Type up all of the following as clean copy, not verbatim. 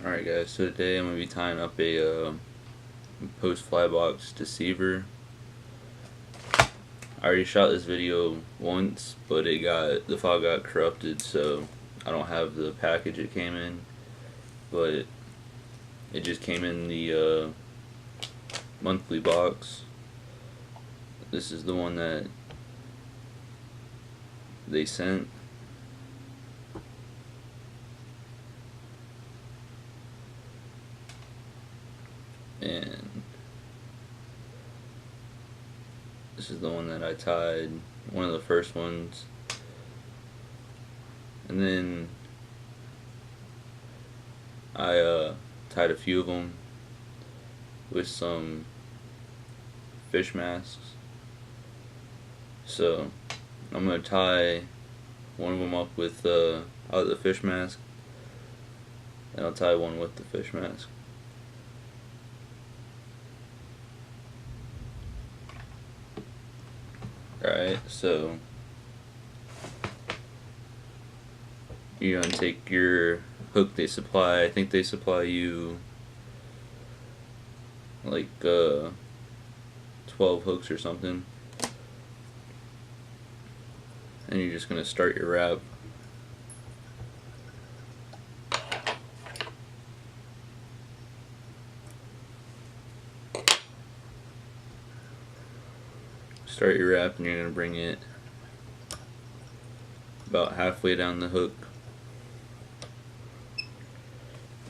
Alright guys, so today I'm going to be tying up a Postfly box deceiver. I already shot this video once, but the file got corrupted, so I don't have the package it came in, but it just came in the monthly box. This is the one that they sent. And this is the one that I tied, one of the first ones. And then I tied a few of them with some fish masks. So I'm going to tie one of them up with out the fish mask, and I'll tie one with the fish mask. Alright, so you're going to take your hook they supply. I think they supply you like 12 hooks or something, and you're just going to start your wrap. Start your wrap, and you're going to bring it about halfway down the hook.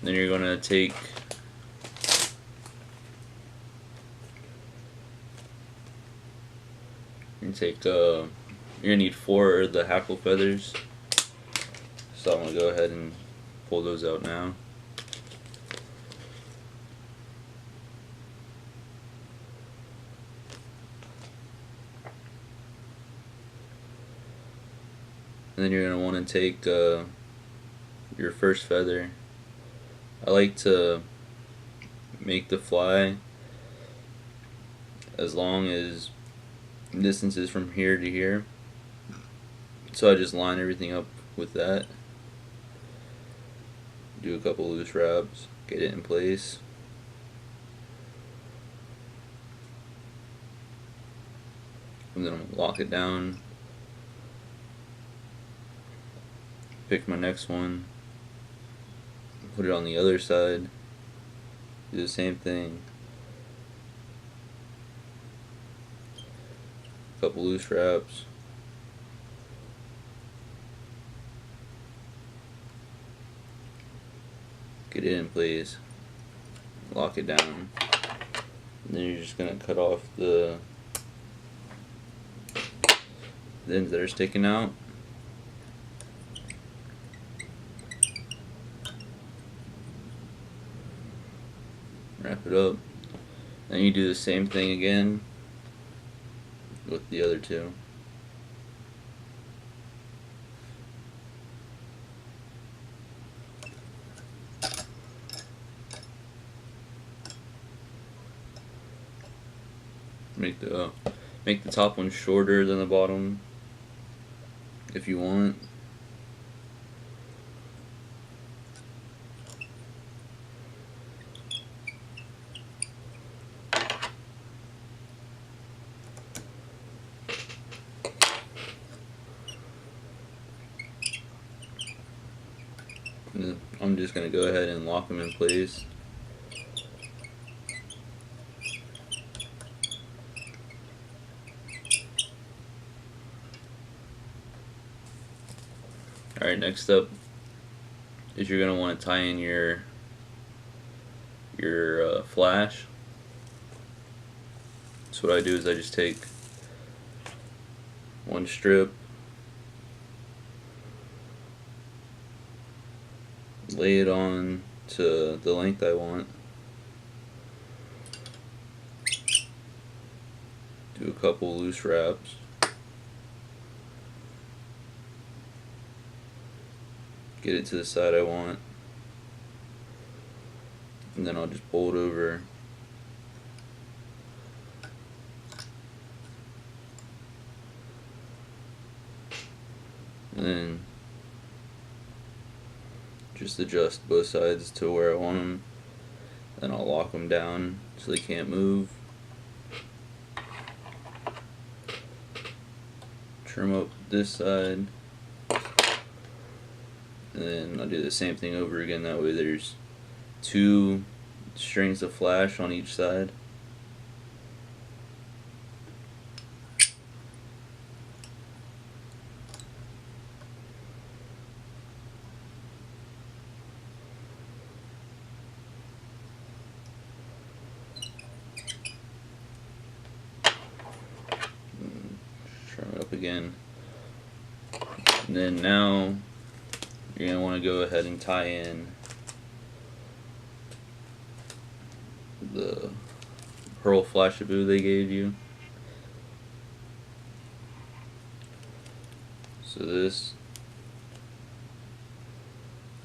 Then you're going to take you're gonna need 4 of the hackle feathers. So I'm gonna go ahead and pull those out now. And then you're gonna want to take your first feather. I like to make the fly as long as distances from here to here, so I just line everything up with that, do a couple loose wraps, get it in place, and then I'm gonna lock it down, pick my next one, put it on the other side, do the same thing, couple loose wraps, get it in place, lock it down, and then you're just going to cut off the ends that are sticking out. Wrap it up. Then you do the same thing again with the other two. Make the top one shorter than the bottom if you want. I'm just going to go ahead and lock them in place. Alright, next up is you're going to want to tie in your flash. So what I do is I just take one strip, lay it on to the length I want, do a couple loose wraps, get it to the side I want, and then I'll just pull it over, and then just adjust both sides to where I want them. Then I'll lock them down so they can't move. Trim up this side. And then I'll do the same thing over again. That way there's 2 strings of flash on each side. Trim it up again. And then now you're going to want to go ahead and tie in the pearl flashaboo they gave you. So this,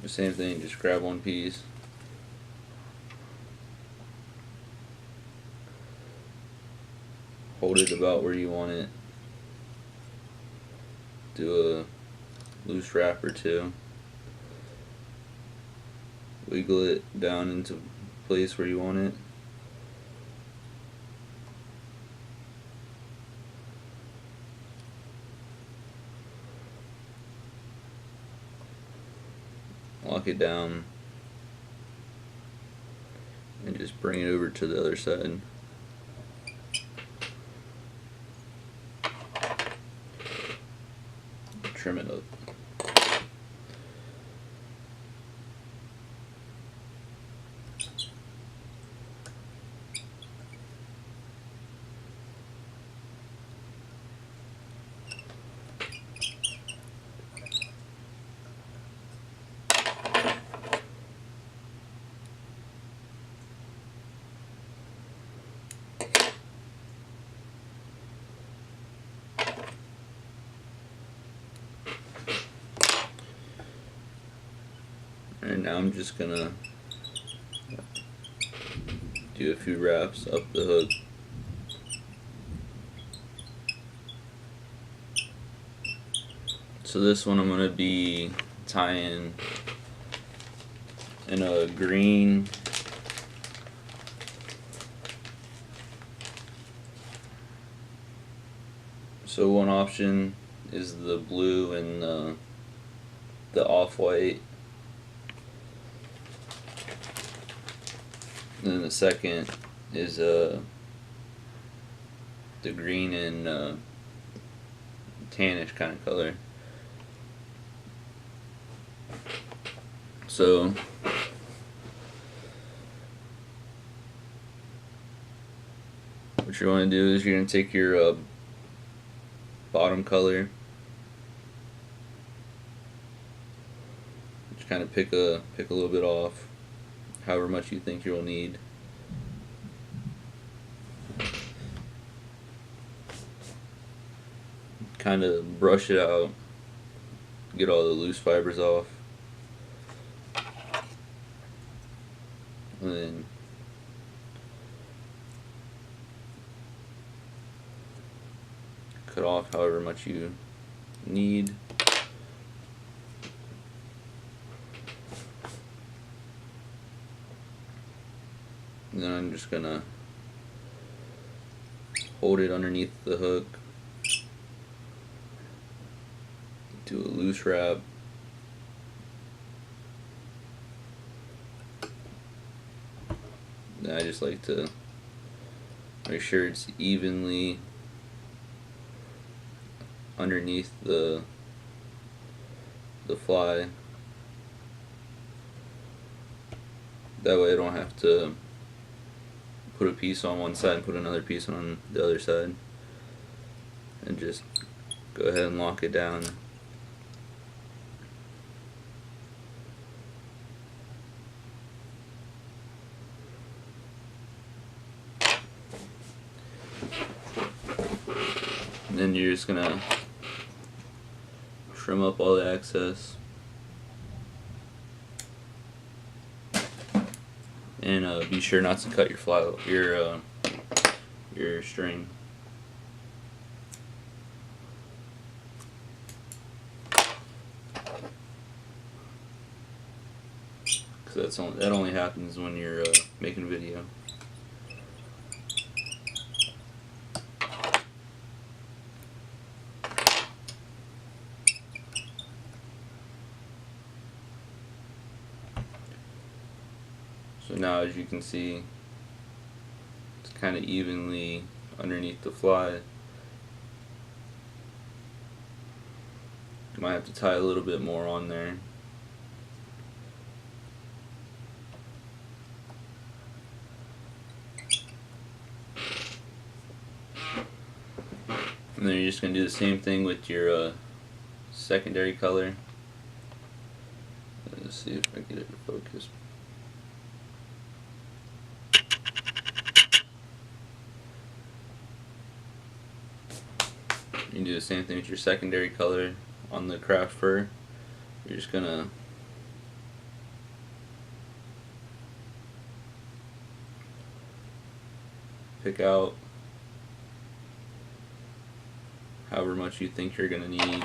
the same thing, just grab one piece, hold it about where you want it, do a loose wrap or 2, wiggle it down into place where you want it. Lock it down and just bring it over to the other side. Trim it up. And now I'm just gonna do a few wraps up the hook. So this one I'm gonna be tying in a green so one option is the blue and the off-white. And then the second is the green and tannish kind of color. So what you want to do is you're going to take your bottom color, just kind of pick a little bit off, however much you think you'll need. Kind of brush it out, get all the loose fibers off, and then cut off however much you need. And then I'm just gonna hold it underneath the hook, do a loose wrap, then I just like to make sure it's evenly underneath the fly. That way I don't have to put a piece on one side and put another piece on the other side, and just go ahead and lock it down. And then you're just gonna trim up all the excess, and be sure not to cut your string. because that only happens when you're making a video. So now, as you can see, it's kind of evenly underneath the fly. You might have to tie a little bit more on there. And then you're just going to do the same thing with your secondary color. Let's see if I get it to focus. You can do the same thing with your secondary color on the craft fur. You're just going to pick out however much you think you're going to need.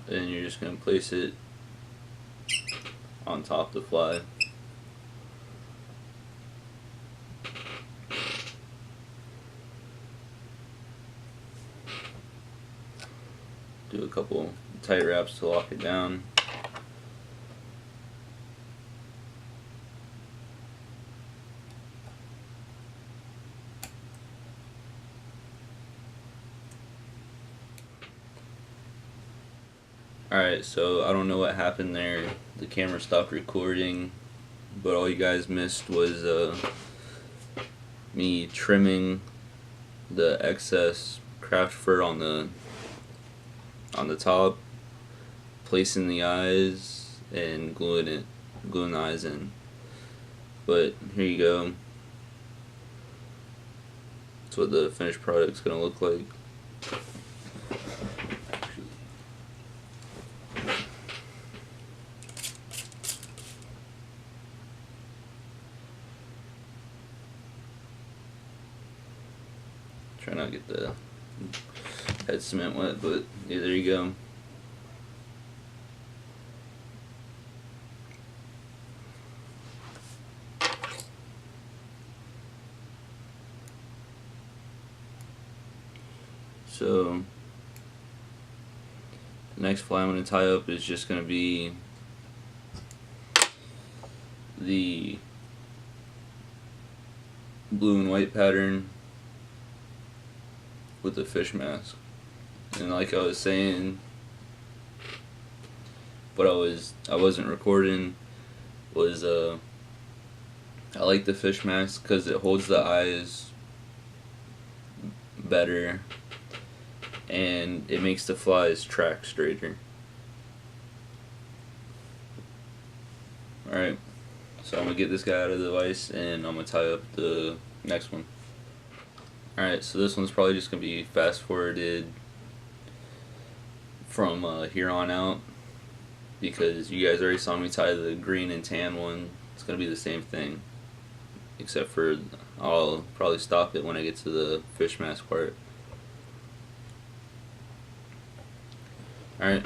And you're just going to place it on top of the fly. Do a couple tight wraps to lock it down. Alright, so I don't know what happened there. The camera stopped recording, but all you guys missed was me trimming the excess craft fur on the top, placing the eyes, and gluing the eyes in. But here you go. That's what the finished product's gonna look like. Try not to get the head cement wet, but yeah, there you go. So the next fly I'm going to tie up is just going to be the blue and white pattern with the fish mask. And like I was saying, what I wasn't recording was I like the fish mask because it holds the eyes better and it makes the flies track straighter. Alright, so I'm gonna get this guy out of the vise and I'm gonna tie up the next one. Alright, so this one's probably just gonna be fast forwarded from here on out because you guys already saw me tie the green and tan one. It's gonna be the same thing, except for I'll probably stop it when I get to the fish mask part. Alright.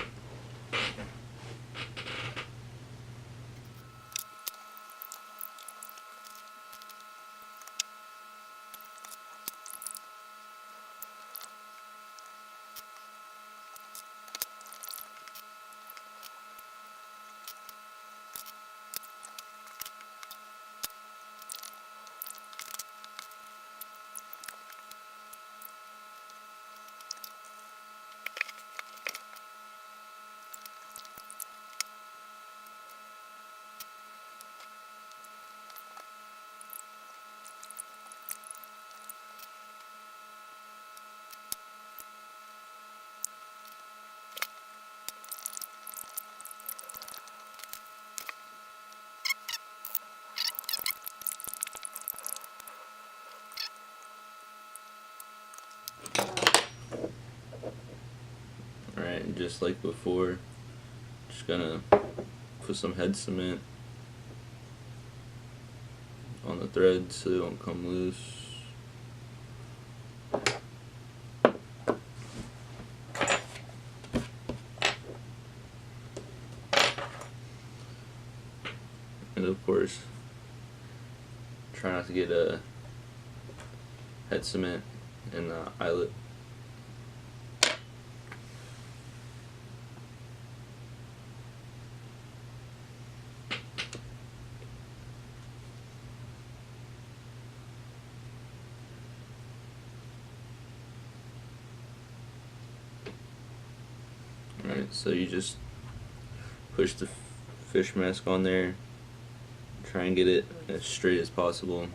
Alright, and just like before, just gonna put some head cement on the threads so they don't come loose. And of course, try not to get a head cement in the eyelet. Alright, so you just push the fish mask on there, try and get it as straight as possible.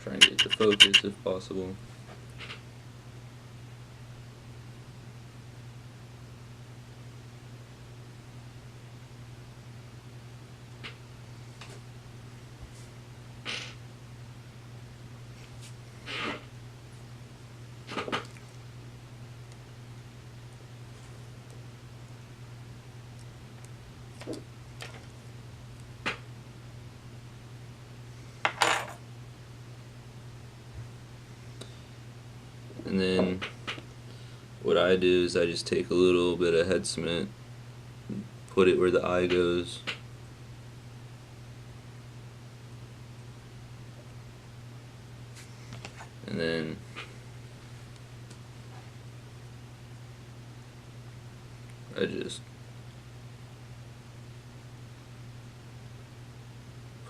Try and get it to focus if possible. And then what I do is I just take a little bit of head cement, put it where the eye goes, and then I just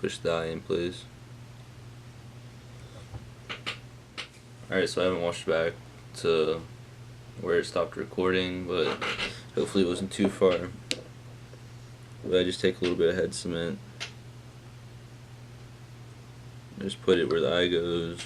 push the eye in place. Alright, so I haven't watched back to where it stopped recording, but hopefully it wasn't too far. But I just take a little bit of head cement, just put it where the eye goes.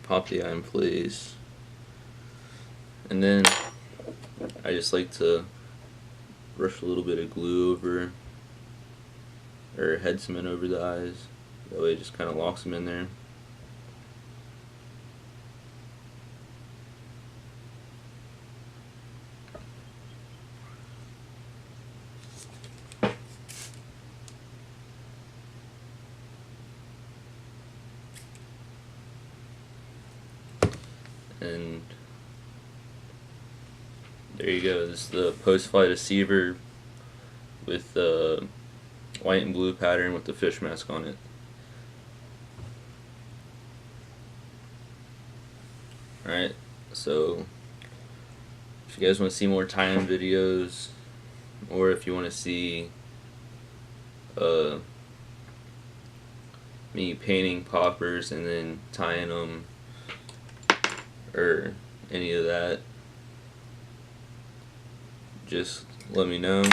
Pop the eye in place, and then I just like to brush a little bit of glue over, or head cement over the eyes. That way it just kind of locks them in there. And there you go. This is the Postfly Deceiver with the white and blue pattern with the fish mask on it. Alright, so if you guys want to see more tie-in videos, or if you want to see me painting poppers and then tying them, or any of that, just let me know.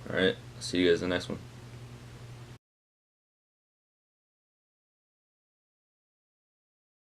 Alright, see you guys in the next one.